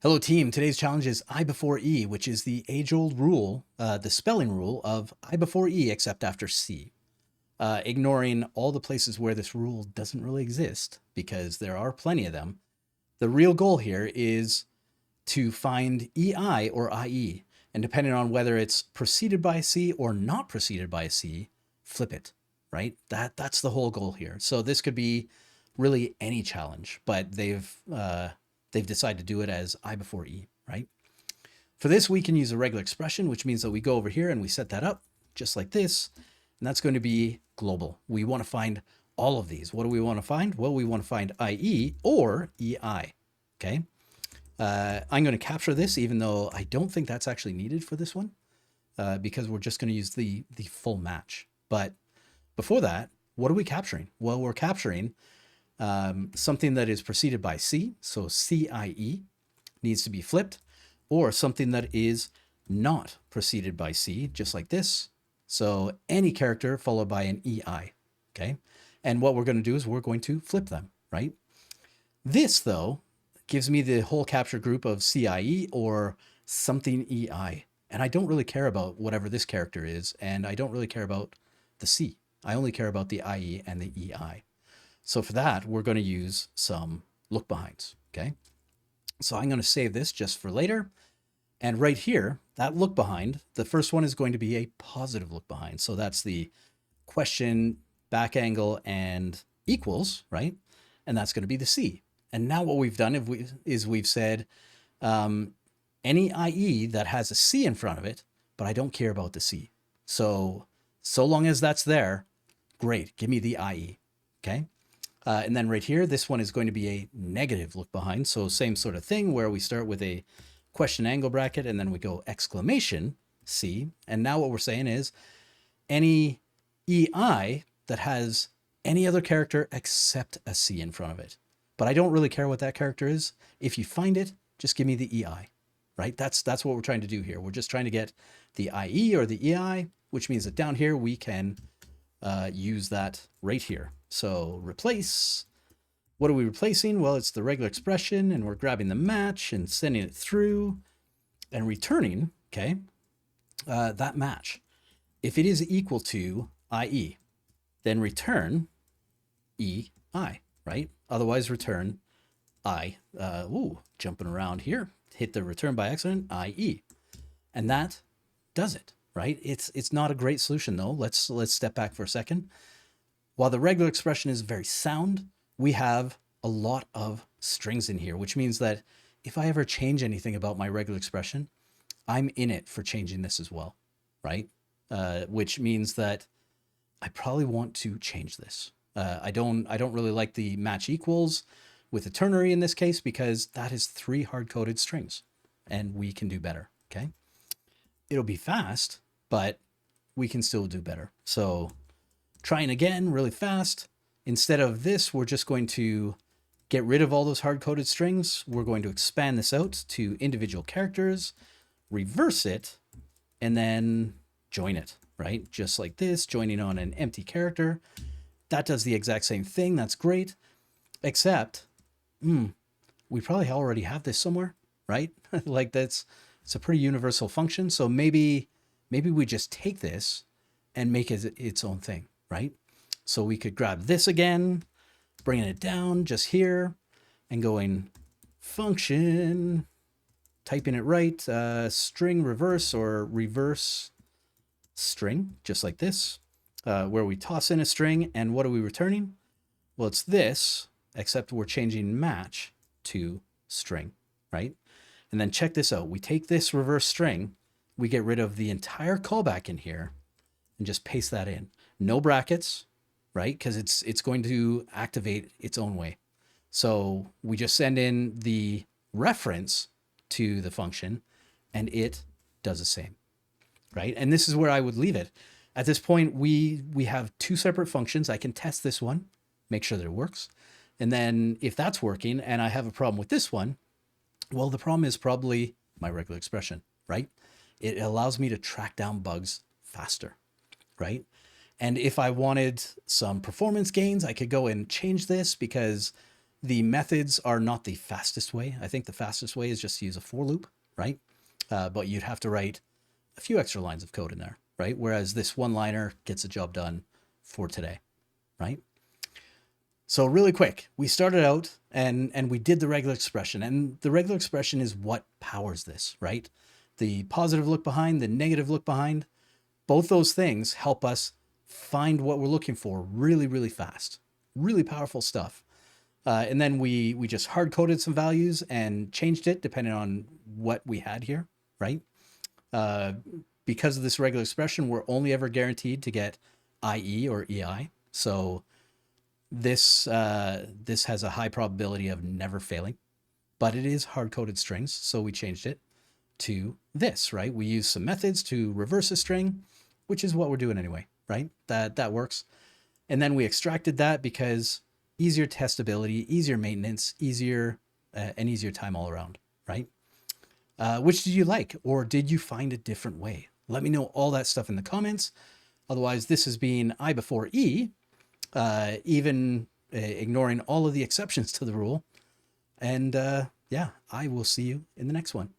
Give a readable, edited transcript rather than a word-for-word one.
Hello team, today's challenge is I before E, which is the age-old rule, the spelling rule of I before E except after C. Ignoring all the places where this rule doesn't really exist, because there are plenty of them. The real goal here is to find EI or IE, and depending on whether it's preceded by a C or not preceded by a C, flip it, right? That's the whole goal here. So this could be really any challenge, but they've decided to do it as I before E, right? For this, we can use a regular expression, which means that we go over here and we set that up just like this, and that's going to be global. We want to find all of these. What do we want to find? Well, we want to find IE or EI, okay? I'm going to capture this, even though I don't think that's actually needed for this one, because we're just going to use the full match. But before that, what are we capturing? Well, we're capturing something that is preceded by C, so CIE needs to be flipped, or something that is not preceded by C, just like this. So any character followed by an EI, okay? And what we're going to do is we're going to flip them, right? This, though, gives me the whole capture group of CIE or something EI. And I don't really care about whatever this character is, and I don't really care about the C. I only care about the IE and the EI. So for that, we're going to use some look behinds, okay? So I'm going to save this just for later. And right here, that look behind, the first one is going to be a positive look behind. So that's the question, back angle, and equals, right? And that's going to be the C. And now what we've done is we've said any IE that has a C in front of it, but I don't care about the C. So long as that's there, great, give me the IE, okay? And then right here, this one is going to be a negative look behind. So same sort of thing where we start with a question angle bracket and then we go exclamation C. And now what we're saying is any EI that has any other character except a C in front of it. But I don't really care what that character is. If you find it, just give me the EI, right? That's what we're trying to do here. We're just trying to get the IE or the EI, which means that down here we can use that right here. So replace, what are we replacing? Well, it's the regular expression, and we're grabbing the match and sending it through and returning, okay, that match. If it is equal to IE, then return EI, right? Otherwise, return jumping around here, hit the return by accident, IE. And that does it, right? It's not a great solution, though. Let's step back for a second. While the regular expression is very sound, we have a lot of strings in here, which means that if I ever change anything about my regular expression, I'm in it for changing this as well, right? Which means that I probably want to change this. I don't really like the match equals with a ternary in this case, because that is 3 hard-coded strings, and we can do better, okay? It'll be fast, but we can still do better. So trying again really fast. Instead of this, we're just going to get rid of all those hard-coded strings. We're going to expand this out to individual characters, reverse it, and then join it, right? Just like this, joining on an empty character. That does the exact same thing. That's great. Except, we probably already have this somewhere, right? Like it's a pretty universal function. So maybe we just take this and make it its own thing, right? So we could grab this again, bringing it down just here and going function, typing it right, string reverse or reverse string, just like this, where we toss in a string. And what are we returning? Well, it's this, except we're changing match to string, right? And then check this out. We take this reverse string, we get rid of the entire callback in here and just paste that in. No brackets, right? Because it's going to activate its own way. So we just send in the reference to the function and it does the same, right? And this is where I would leave it. At this point, we have 2 separate functions. I can test this one, make sure that it works. And then if that's working and I have a problem with this one, well, the problem is probably my regular expression, right? It allows me to track down bugs faster, right? And if I wanted some performance gains, I could go and change this, because The methods are not the fastest way. I think the fastest way is just to use a for loop, right? But you'd have to write a few extra lines of code in there, right? Whereas this one-liner gets the job done for today, right? So really quick, we started out and we did the regular expression, and the regular expression is what powers this, right? The positive look behind, the negative look behind, both those things help us find what we're looking for really, really fast. Really powerful stuff. And then we just hard coded some values and changed it depending on what we had here, right? Because of this regular expression, we're only ever guaranteed to get IE or EI. So this has a high probability of never failing, but it is hard coded strings. So we changed it to this, right? We use some methods to reverse a string, which is what we're doing anyway, right? That works. And then we extracted that because easier testability, easier maintenance, easier and easier time all around, right? Which did you like, or did you find a different way? Let me know all that stuff in the comments. Otherwise, this has been I before E, even ignoring all of the exceptions to the rule. And yeah, I will see you in the next one.